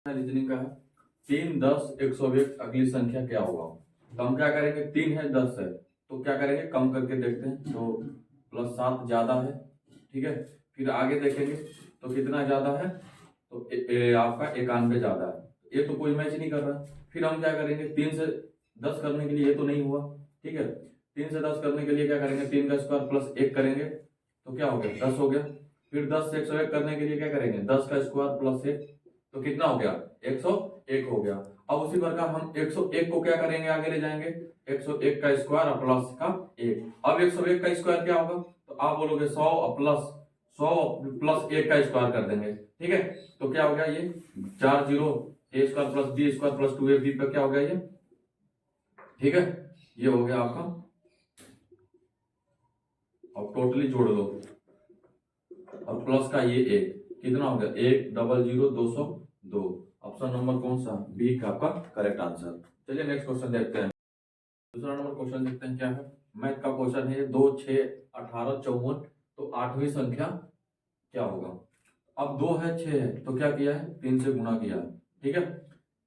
Reasoning का है। 3, 10, 101 अगली संख्या क्या होगा। तो हम क्या करेंगे, 3 है 10 है तो क्या करेंगे, कम करके देखते हैं। तो +7 ज्यादा है, ठीक है। फिर आगे देखेंगे तो कितना ज्यादा है, तो आपका 91 ज्यादा है। ये तो कोई मैच नहीं कर रहा। फिर हम क्या करेंगे, 3 से 10 करने के लिए, ये तो नहीं हुआ, ठीक है। 3 से 10 करने के लिए क्या करेंगे, 3 का स्क्वायर +1 करेंगे तो क्या हो गया, 10 हो गया। फिर 10 से 101 करने के लिए क्या करेंगे, 10 का स्क्वायर +1 तो कितना हो गया, 101 हो गया। अब उसी प्रकार हम 101 को क्या करेंगे, आगे ले जाएंगे, 101 का स्क्वायर और प्लस का 1। अब 101 का स्क्वायर क्या होगा, तो आप बोलोगे 100 और +1 का स्क्वायर कर देंगे, ठीक है। तो क्या हो गया, ये 4 0 a square +b square +2ab पे क्या हो गया ये, ठीक है। ये हो गया आपका। अब टोटली जोड़ दो और प्लस का ये 1 कितना हो गया, 1 0 0 202। ऑप्शन नंबर कौन सा, बी का आपका करेक्ट आंसर। चलिए नेक्स्ट क्वेश्चन देखते हैं। दूसरा नंबर क्वेश्चन देखते हैं क्या है। मैथ का क्वेश्चन है 2, 6, 18, 54। तो 8वीं संख्या क्या होगा। अब 2 है 6 है तो क्या किया है, 3 से गुणा किया है, ठीक है।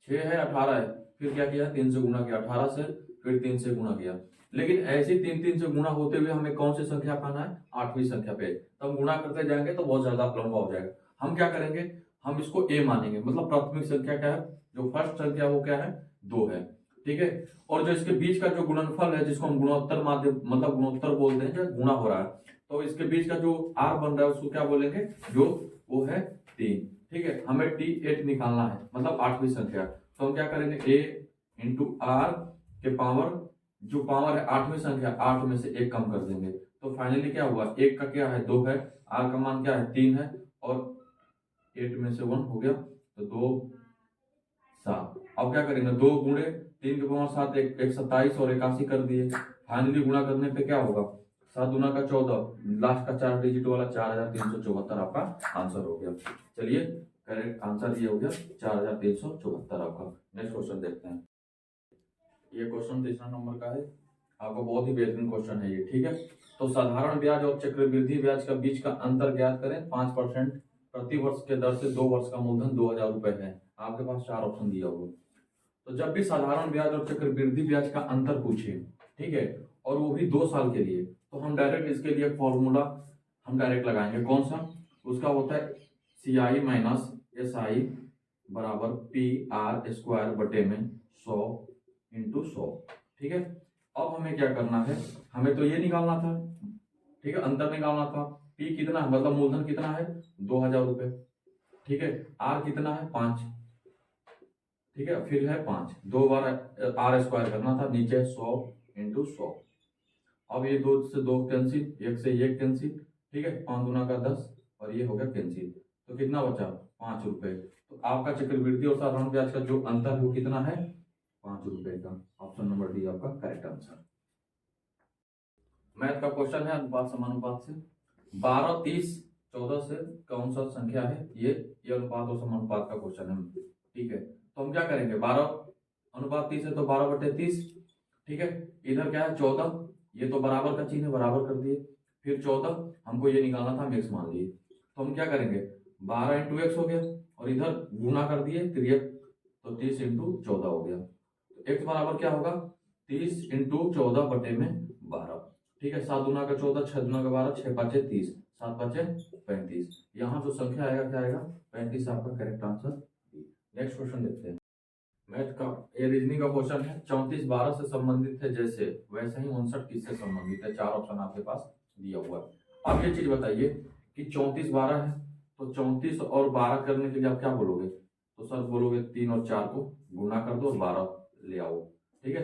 6 है 18 है, फिर क्या किया, 3 से गुणा किया, 18 से फिर 3 से गुणा किया। लेकिन ऐसे ही 3 से गुणा होते हुए हमें कौन सी संख्या पाना है, 8वीं संख्या पे। तो हम गुणा करते जाएंगे तो बहुत ज्यादा लंबा हो जाएगा। हम क्या करेंगे, हम इसको ए मानेंगे, मतलब प्राथमिक संख्या क्या है, जो फर्स्ट संख्या वो क्या है, 2 है, ठीक है। और जो इसके बीच का जो गुणनफल है, जिसको हम गुणोत्तर माध्यम मतलब गुणोत्तर बोलते हैं, जो गुणा हो रहा है, तो इसके बीच का जो आर बन रहा है उसको क्या बोलेंगे, जो वो है 3, ठीक है। हमें T8 निकालना है, मतलब 8वीं संख्या। तो हम क्या करेंगे, a इंटू आर के पावर, जो पावर है 8वीं संख्या, 8 में से 1 कम कर देंगे। तो फाइनली क्या हुआ, 1 का क्या है, 2 है, आर का मान क्या है, 3 है, और 8 में से 1 हो गया, तो 2 7। अब क्या करेंगे, 2 गुणे 3 के पावर 7, 1 27 और 81 कर दिए। फाइनली गुणा करने पे क्या होगा, 7 दूना का 14, लास्ट का 4 डिजिट वाला 4374 आपका आंसर हो गया। चलिए करेक्ट आंसर ये हो गया 4374 आपका। नेक्स्ट क्वेश्चन देखते हैं। ये क्वेश्चन तीसरा नंबर का है, आपको बहुत ही बेहतरीन क्वेश्चन है ये, ठीक है। तो साधारण ब्याज और चक्रवृद्धि ब्याज का बीच का अंतर ज्ञात करें। 5% प्रति वर्ष के दर से 2 वर्ष का मूलधन 2000 रुपए है। आपके पास 4 ऑप्शन दिया होगा। तो जब भी साधारण ब्याज और चक्रवृद्धि ब्याज का अंतर पूछे, ठीक है, और वो भी 2 साल के लिए, तो हम डायरेक्ट इसके लिए फॉर्मूला हम डायरेक्ट लगाएंगे। कौन सा, उसका होता है CI माइनस SI बराबर PR² बटे में 100 इंटू 100, ठीक है। अब हमें क्या करना है, हमें तो ये निकालना था, ठीक है, अंतर निकालना था। P कितना है, मतलब मूलधन कितना है, 2000 रुपए, ठीक है। R कितना है, 5, ठीक है। फिर है 5, 2 बार R² करना था, नीचे 100 इंटू 100। अब ये 2 से 2 कैंसिल, 1 से 1 कैंसिल, ठीक है। 5 दूना का 10 और ये हो गया कैंसिल। तो कितना बचा, 5 रुपए। तो आपका चक्रवृद्धि और साधारण ब्याज का जो अंतर है वो कितना है, 5 रुपए का। ऑप्शन नंबर डी आपका करेक्ट आंसर। मैथ का क्वेश्चन है अनुपात समानुपात से। 12, 30, 14 से कौन सा संख्या है, ये अनुपात और समानुपात का क्वेश्चन है, ठीक है। तो हम क्या करेंगे, 12/30 है तो 12/30, ठीक है। इधर क्या है 14, ये तो बराबर का चिन्ह है, बराबर कर दिए। फिर 14 हमको ये निकालना था, हम x मान लिए। तो हम क्या करेंगे, 12 इंटू x हो गया, और इधर गुना कर दिए 3, तो 30 इंटू 14 हो गया। तो x बराबर क्या होगा, 30 इंटू 14 बटे में 12, ठीक है। 7 दूना का 14, 6 दूना का 12, 6 5 30, 7 5 35। यहाँ जो संख्या आएगा क्या आएगा, 35 आपका करेक्ट आंसर। नेक्स्ट क्वेश्चन देखते हैं। मैथ का ये रीजनिंग का क्वेश्चन है। 34 12 से संबंधित है जैसे, वैसे ही 59 किससे संबंधित है। 4 ऑप्शन आपके पास दिया हुआ है। अब ये चीज बताइए कि 34 12 है, तो 34 और 12 करने के लिए आप क्या बोलोगे, तो सर बोलोगे 3 और 4 को गुना कर दो और 12 ले आओ, ठीक है।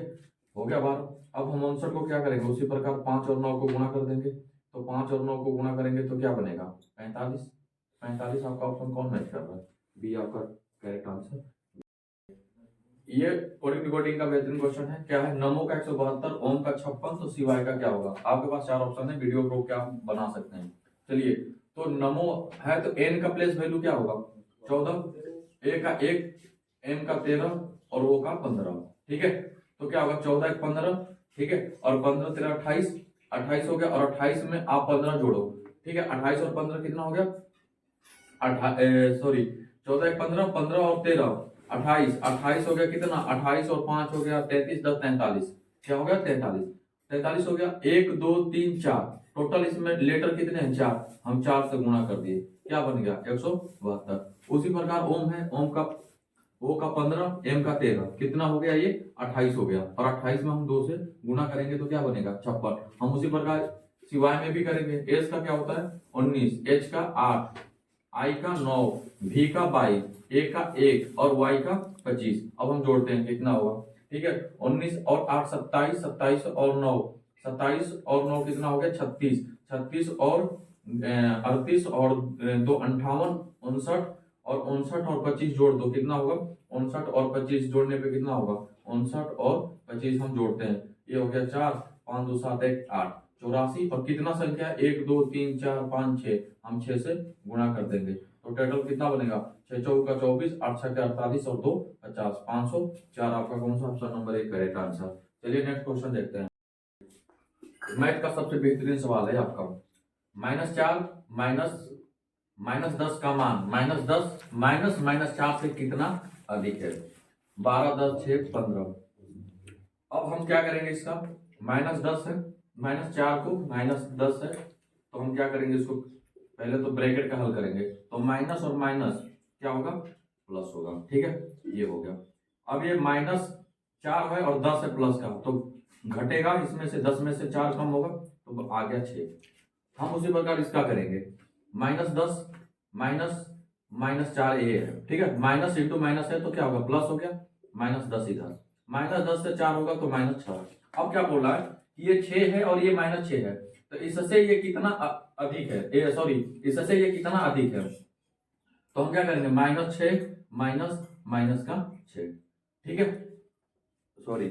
हो गया 12। अब हम 59 को क्या करेंगे, उसी प्रकार 5 और 9 को गुणा कर देंगे। तो 5 और 9 को गुणा करेंगे तो क्या बनेगा, 45। 45 आपका ऑप्शन कौन मैच कर रहा है, बी आपका करेक्ट आंसर। ये कोडिंग डिकोडिंग का बेहतरीन क्वेश्चन है। क्या है, नमो का 172, ओम का 56, तो सिवाय का क्या होगा। आपके पास 4 ऑप्शन है, वीडियो को क्या बना सकते हैं। चलिए, तो नमो है तो एन का प्लेस वैल्यू क्या होगा, 14, ए का 1, एम का 13 और ओ का 15, ठीक है। तो क्या होगा, 14 1 15, ठीक है, और 15 13 28, 28 हो गया, और 28 में आप 15 जोड़ो, ठीक है। 28 और 15 कितना हो गया, सॉरी 14 एक 15, 15 और 13 28, 28 हो गया कितना, 28 और 5 हो गया 33, 10 43, क्या हो गया 43, 43 हो गया। 1 2 3 4, टोटल इसमें लेटर कितने हैं, 4, हम 4 से गुणा कर दिए, क्या बन गया 172। उसी प्रकार ओम है, ओम का ओ का 15, एम का 13, कितना हो गया ये 28 हो गया, और 28 में हम 2 से गुणा करेंगे तो क्या बनेगा 56। हम उसी प्रकार सिवाय में भी करेंगे। एस का क्या होता है 19, एच का 8, आई का 9, भी का 22, ए का 1 और वाई का 25। अब हम जोड़ते हैं कितना होगा, ठीक है 19 और 8 27, 27 और 9 27 और 9 कितना हो गया 36, 36 और 38 और 2 58, 59 और 59 और 25 जोड़ दो कितना होगा 59 और 25 जोड़ने पे कितना होगा 59 और 25 हम जोड़ते हैं, ये हो गया 4, 5 2 7 1 8, 84। और कितना संख्या है 1 2 3 4 5 6, हम 6 से गुणा कर देंगे तो टोटल कितना बनेगा 6 चौक का 24, 8 6 का 48 और 2 50, 504 आपका कौन सा ऑप्शन नंबर 1 करेक्ट आंसर। चलिए नेक्स्ट क्वेश्चन देखते हैं। मैथ का सबसे बेहतरीन सवाल है आपका, -4 -10 का मान -10 -4 से कितना अधिक है। 12 10 6 15। अब हम क्या करेंगे इसका, -10 है, -4 को -10 है, तो हम क्या करेंगे इसको, पहले तो ब्रैकेट का हल करेंगे, तो माइनस और माइनस क्या होगा प्लस होगा, ठीक है ये हो गया। अब ये -4 है और 10 है प्लस का, तो घटेगा इसमें से 10 में से 4 कम होगा तो आ गया 6। हम उसी प्रकार इसका करेंगे, -10 -4 ये है, ठीक है, माइनस इंटू माइनस है तो क्या होगा प्लस हो गया, -10 इधर, -10 से 4 होगा तो -6। अब क्या बोल रहा है कि ये 6 है और ये -6 है, तो इससे ये कितना अधिक है, सॉरी इससे ये कितना अधिक है, तो हम क्या करेंगे -6 माइनस माइनस का 6, ठीक है सॉरी।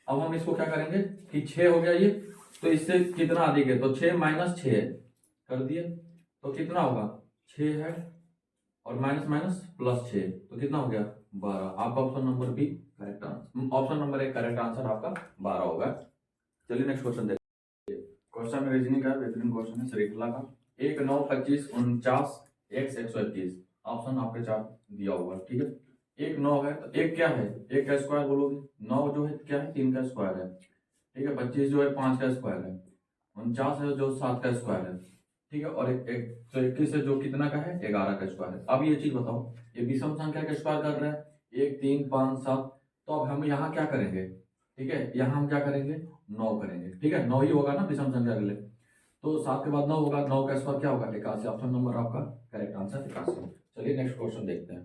अब हम इसको क्या करेंगे कि 6 हो गया ये, तो इससे कितना अधिक है, तो 6 - 6 कर दिए तो कितना होगा 6 है और माइनस माइनस +6 तो कितना हो गया 12। आपका option number B correct answer, option number 1 correct answer आपका 12 होगा। चलिए नेक्स्ट क्वेश्चन देखते हैं। क्वेश्चन में रीजनिंग का बेहतरीन क्वेश्चन है श्रृंखला का, 1 9 25 49 x 121, ऑप्शन आपके चार्ट दिया हुआ है, ठीक है। 1 9 है तो 1 क्या है, 1 का स्क्वायर बोलोगे, 9 जो है क्या है 3 का स्क्वायर है, ठीक है, 25 जो है 5 का स्क्वायर है, 49 है जो 7 का स्क्वायर है, ठीक है, और एक तो 21 है जो कितना का है 11 का स्क्वायर है। अब ये चीज बताओ, ये विषम संख्या का स्क्वायर कर रहे हैं 1 3 5 7, तो अब हम यहाँ क्या करेंगे, ठीक है यहाँ हम क्या करेंगे 9 करेंगे, ठीक है 9 ही होगा ना विषम संख्या के लिए, तो 7 के बाद 9 होगा, 9 का स्क्वायर क्या होगा 81, ऑप्शन नंबर आपका करेक्ट आंसर 81। चलिए नेक्स्ट क्वेश्चन देखते हैं।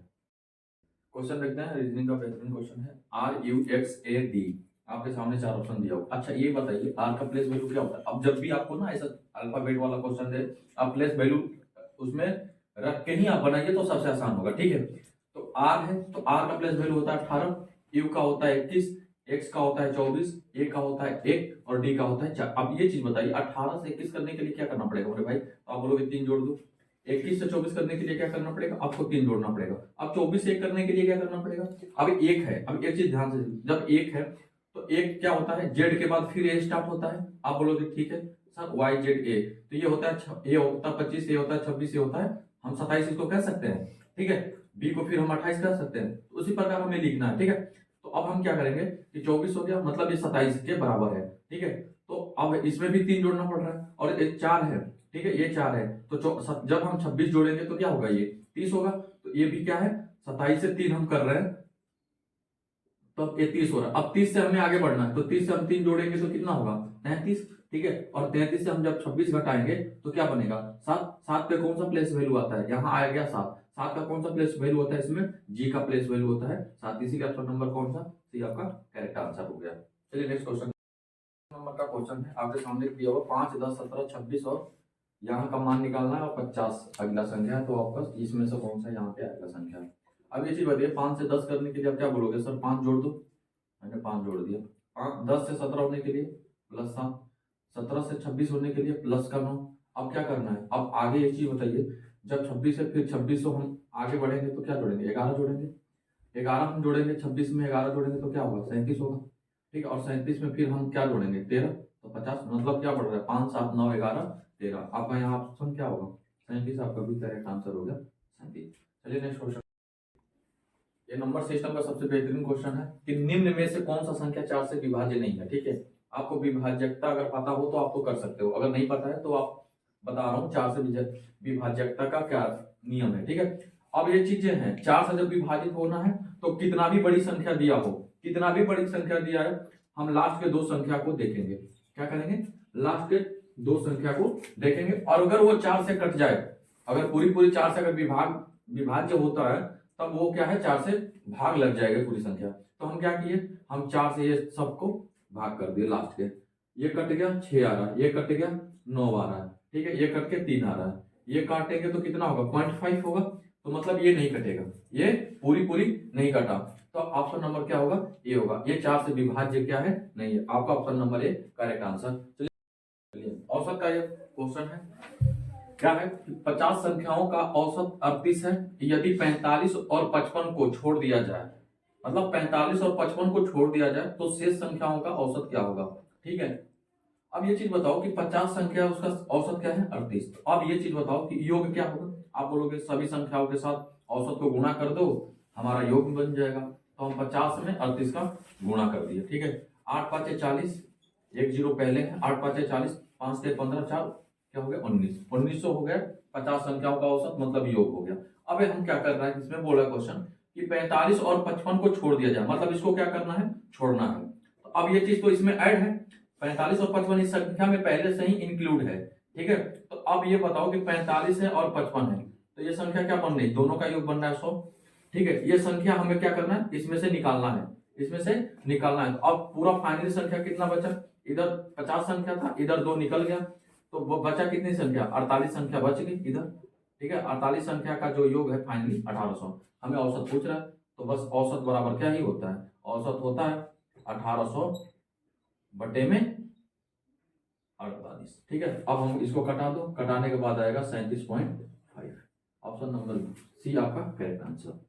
क्वेश्चन देखते हैं, रीजनिंग का बेहतरीन क्वेश्चन है, RUXAD, आपके सामने 4 ऑप्शन दिया हो। अच्छा ये बताइए आर का प्लेस वैल्यू क्या होता है। अब जब भी आपको ना ऐसा अल्फाबेट वाला क्वेश्चन दे, आप प्लेस वैल्यू उसमें रख के ही आप बनाइए तो सबसे आसान होगा, ठीक है। तो आर है तो आर का प्लेस वैल्यू होता है 18, यू का होता है 21, एक्स का होता है 24, ए का होता है 1 और डी का होता है 4। अब ये चीज बताइए 18 से 21 करने के लिए क्या करना पड़ेगा मेरे भाई, तो आप बोलोगे 3 जोड़ दो। 21 से 24 करने के लिए क्या करना पड़ेगा, आपको 3 जोड़ना पड़ेगा। अब 24 से 1 करने के लिए क्या करना पड़ेगा, अब 1 है, अब एक चीज ध्यान से, जब 1 है तो 1 क्या होता है जेड के बाद फिर ए स्टार्ट होता है, आप बोलोगे ठीक है सर वाई जेड ए, तो ये होता है ए होता है 25, ए होता है 26, ए होता है हम 27 इसको कह सकते हैं, ठीक है, बी को फिर हम 28 कह सकते हैं, तो उसी प्रकार हमें लिखना है, ठीक है। तो अब हम क्या करेंगे कि 24 हो गया मतलब ये 27 के बराबर है, ठीक है, तो अब इसमें भी 3 जोड़ना पड़ रहा है और ये 4 है, ठीक है ये 4 है, तो जब हम 26 जोड़ेंगे तो क्या होगा ये 30 होगा, तो ये भी क्या है 27 से 3 हम कर रहे हैं तो अब ये 30 हो रहा है। अब 30 से हमें आगे बढ़ना है, तो 30 से हम 3 जोड़ेंगे तो कितना होगा 33, ठीक है, और 33 से हम जब 26 घटाएंगे तो क्या बनेगा 7। 7 पे कौन सा प्लेस वैल्यू आता है, यहाँ आ गया 7, 7 का कौन सा प्लेस वैल्यू होता है इसमें, जी का प्लेस वैल्यू होता है 7, इसीलिए ऑप्शन नंबर कौन सा सी आपका करेक्ट आंसर हो गया। चलिए नेक्स्ट क्वेश्चन नंबर का क्वेश्चन है, आपके सामने दिया हुआ 5 10 17 26 और यहाँ का मान निकालना है और 50 अगला संख्या है, तो आपका इसमें से कौन सा यहाँ पे अगला संख्या है। अब ये चीज बताइए 5 से 10 करने के लिए आप क्या बोलोगे, सर 5 जोड़ दो, मैंने 5 जोड़ दिया। 10 से 17 होने के लिए +7, 17 से 26 होने के लिए +9। अब क्या करना है, अब आगे एक चीज बताइए, जब 26 है फिर 26 हम आगे बढ़ेंगे तो क्या जोड़ेंगे 11 जोड़ेंगे, 11 हम जोड़ेंगे 26 में 11 जोड़ेंगे तो क्या होगा 37 होगा, ठीक है, और 37 में फिर हम क्या जोड़ेंगे 13, तो 50, मतलब क्या बढ़ रहा है 5 7 9 11 13। आपका यहाँ ऑप्शन क्या होगा 37, आपका भी करेक्ट आंसर हो गया चलिए नेक्स्ट क्वेश्चन। ये नंबर सिस्टम का सबसे बेहतरीन क्वेश्चन है कि निम्न में से कौन सा संख्या 4 से विभाज्य नहीं है। ठीक है, आपको विभाज्यता अगर पता हो तो आप तो कर सकते हो, अगर नहीं पता है तो आप बता रहा हूँ 4 से विभाज्यता का क्या नियम है। ठीक है, अब ये चीजें हैं, 4 से जब विभाजित होना है तो कितना भी बड़ी संख्या दिया हो, कितना भी बड़ी संख्या दिया है, हम लास्ट के दो संख्या को देखेंगे। क्या करेंगे, लास्ट के दो संख्या को देखेंगे, और अगर वो 4 से कट जाए, अगर पूरी 4 से अगर विभाज्य होता है तब वो क्या है, 4 से भाग लग जाएगा पूरी संख्या। तो हम क्या किए, हम 4 से ये सबको भाग कर दिए लास्ट के, ये कट गया 6 आ रहा है, ये कट गया 9 आ रहा है। ठीक है, ये कट के 3 आ रहा है, ये काटेंगे तो कितना होगा 0.5 होगा, तो मतलब ये नहीं कटेगा, ये पूरी नहीं कटा, तो ऑप्शन नंबर क्या होगा, ये होगा। ये 4 से विभाज्य क्या है, नहीं है। आपका option number A correct answer. चलिए औसत का ये क्वेश्चन है, क्या है, 50 संख्याओं का औसत 38 है, यदि 45 और 55 को छोड़ दिया जाए, मतलब 45 और 55 को छोड़ दिया जाए तो शेष संख्याओं का औसत क्या होगा। ठीक है, अब ये चीज बताओ कि 50 संख्या उसका औसत क्या है 38, तो अब ये चीज बताओ कि योग क्या होगा। आप बोलोगे सभी संख्याओं के साथ औसत को गुणा कर दो, हमारा योग बन जाएगा, तो हम 50 में 38 का गुणा कर दिए। ठीक है, 8 5 40, 1 0 पहले है, 8 5 40, 5 से 15, 4 क्या हो गया 1900 हो गया 50 संख्याओं का औसत, मतलब योग हो गया। अब हम क्या कर रहे हैं, इसमें बोला क्वेश्चन कि 45 और 55 को छोड़ दिया जाए, मतलब इसको क्या करना है, छोड़ना है। तो अब ये चीज तो इसमें ऐड है, 45 और 55 इस संख्या में पहले से ही इंक्लूड है। ठीक है, तो अब ये बताओ कि 45 है और 55 है, तो ये संख्या क्या बन रही, दोनों का योग बन रहा है 100। ठीक है, ये संख्या हमें क्या करना है, इसमें से निकालना है, इसमें से निकालना है। अब पूरा फाइनली संख्या कितना बचा, इधर 50 संख्या था, इधर 2 निकल गया, तो वो बचा कितनी संख्या, 48 संख्या बच गई इधर। ठीक है, 48 संख्या का जो योग है फाइनली 1800, हमें औसत पूछ रहा है, तो बस औसत बराबर क्या ही होता है, औसत होता है 1800 बटे में 48। ठीक है, अब हम इसको कटा दो, कटाने के बाद आएगा 37.5। ऑप्शन नंबर सी आपका करेक्ट आंसर।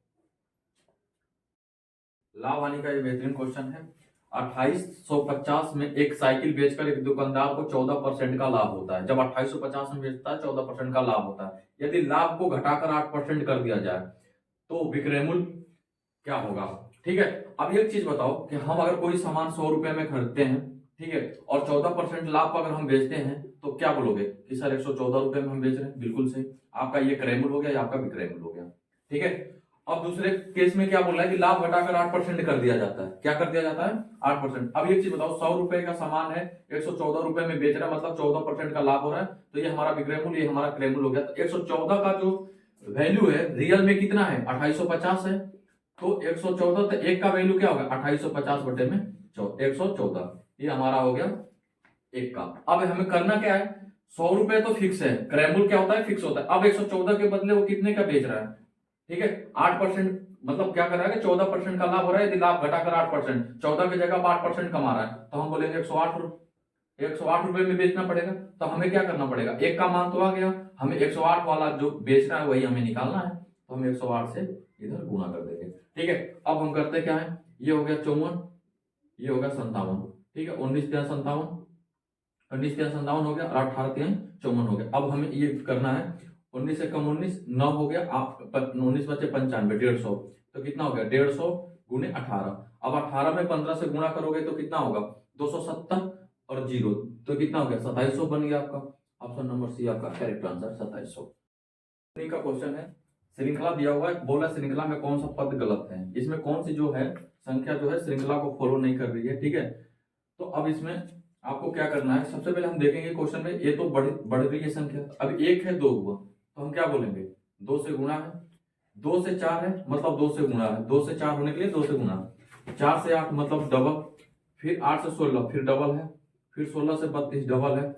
लाभ हानि का ये बेहतरीन क्वेश्चन है। 2850 में एक साइकिल बेचकर एक दुकानदार को 14% का लाभ होता है। जब 2850 में बेचता है 14% का लाभ होता है। यदि लाभ को घटाकर 8% कर दिया जाए तो विक्रय मूल्य क्या होगा। ठीक है, अब एक चीज बताओ कि हम अगर कोई सामान 100 रुपए में खरीदते हैं, ठीक है, और 14% लाभ पर अगर हम बेचते हैं तो क्या बोलोगे कि सर 114 रुपए में हम बेच रहे हैं। बिल्कुल सही, आपका ये क्रय मूल्य हो गया, आपका विक्रय मूल्य हो गया। ठीक है, अब दूसरे केस में क्या बोल रहा है कि लाभ घटाकर 8% कर दिया जाता है। क्या कर दिया जाता है 8%। अब एक चीज बताओ, 100 रुपए का सामान है, 114 रुपए में बेच रहा है, मतलब 14% का लाभ हो रहा है, तो ये हमारा विक्रय मूल्य, ये हमारा क्रय मूल्य हो गया। तो 114 का जो वैल्यू है रियल में कितना है 2850 है, तो 114, तो एक का वैल्यू क्या होगा 2850 बटे में 114, ये हमारा हो गया एक का। अब हमें करना क्या है, 100 रुपए तो फिक्स है, क्रय मूल्य क्या होता है फिक्स होता है। अब 114 के बदले वो कितने का बेच रहा है, ठीक है 8%, मतलब क्या कर रहा है कि 14% का लाभ हो रहा है। यदि लाभ घटाकर 8%, 14 की जगह 8% कमा रहा है, तो हम बोलेंगे 108 रुपए में बेचना पड़ेगा। तो हमें क्या करना पड़ेगा, एक का मान तो आ गया, हमें 108 वाला जो बेच रहा है वही हमें निकालना है, तो हम 108 से इधर गुणा कर देंगे। ठीक है, अब हम करते क्या है, ये हो गया 54, ये हो गया 57। ठीक है, 19 3 57, 19 3 57 हो गया, और 18 3 54 हो गया। अब हमें ये करना है, 19 से कम 19 9 हो गया, आप 19 बचे 95, 150, तो कितना हो गया 150 गुणे 18। अब 18 में 15 से गुणा करोगे तो कितना होगा 270 और 0, तो कितना हो गया 2700 बन गया आपका। ऑप्शन नंबर सी आपका करेक्ट आंसर 2700। का क्वेश्चन है, श्रृंखला दिया हुआ है, बोला श्रृंखला में कौन सा पद गलत है, इसमें कौन सी जो है संख्या जो है श्रृंखला को फॉलो नहीं कर रही है। ठीक है, तो अब इसमें आपको क्या करना है, सबसे पहले हम देखेंगे क्वेश्चन में, ये तो बढ़ रही है संख्या, अब 1 है 2 हुआ, तो हम क्या बोलेंगे 2 से गुणा है, 2 से 4 है मतलब 2 से गुणा है, 2 से 4 होने के लिए 2 से गुणा, 4 से 8 मतलब डबल, फिर 8 से 16 फिर डबल है, फिर 16 से 32 डबल है,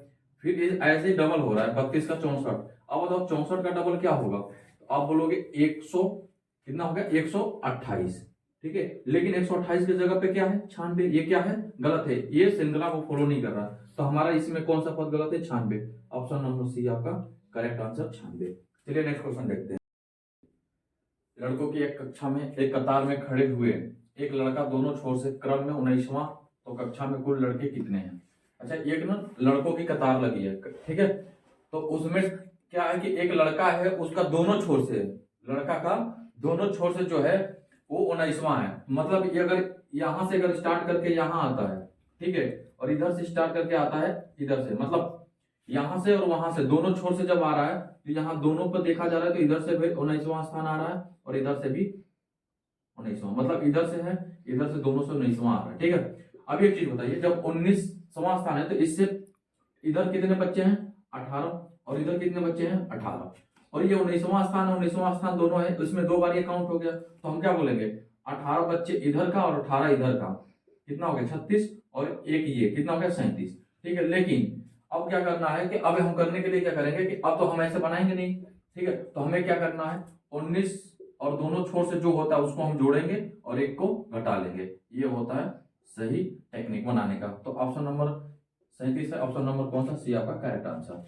फिर ऐसे ही डबल हो रहा है 32 का 64। अब बताओ 64 का डबल क्या होगा, तो आप बोलोगे 100 कितना हो गया 128। ठीक है, लेकिन 128 की जगह पे क्या है 96, ये क्या है गलत है, ये श्रृंखला को फॉलो नहीं कर रहा, तो हमारा इसमें कौन सा पद गलत है 96। ऑप्शन नंबर सी आपका करेक्ट आंसर 96। चलिए नेक्स्ट क्वेश्चन देखते हैं। लड़कों की एक कक्षा में एक कतार में खड़े हुए एक लड़का दोनों छोर से, क्रम में 19वां, तो कक्षा में कुल लड़के कितने हैं। अच्छा, एक ना लड़कों की कतार लगी है, ठीक है, तो उसमें क्या है कि एक लड़का है, उसका दोनों छोर से लड़का का दोनों छोर से जो है वो 19वां है। मतलब ये अगर यहां से अगर स्टार्ट करके यहां आता है, ठीक है, और इधर से स्टार्ट करके आता है इधर से, मतलब यहां से और वहां से दोनों छोर से जब आ रहा है तो यहाँ दोनों पर देखा जा रहा है तो इधर से भी 19वां स्थान आ रहा है और इधर से भी 19वां, मतलब इधर से है इधर से दोनों से 19वां आ रहा है, ठीक है। अब एक चीज बताइए, जब 19वां स्थान है तो इससे इधर कितने बच्चे हैं 18, और इधर कितने बच्चे हैं 18, और ये 19वां स्थान 19वां स्थान दोनों है, इसमें 2 बार ये काउंट हो गया, तो हम क्या बोलेंगे 18 बच्चे इधर का और 18 इधर का, कितना हो गया 36, और एक ये कितना हो गया 37, ठीक है। लेकिन अब क्या करना है कि अब हम करने के लिए क्या करेंगे कि अब तो हम ऐसे बनाएंगे नहीं, ठीक है, तो हमें क्या करना है 19 और दोनों छोर से जो होता है उसको हम जोड़ेंगे और एक को घटा लेंगे, ये होता है सही टेक्निक बनाने का। तो ऑप्शन नंबर 37 है, ऑप्शन नंबर कौन सा सी आपका करेक्ट आंसर।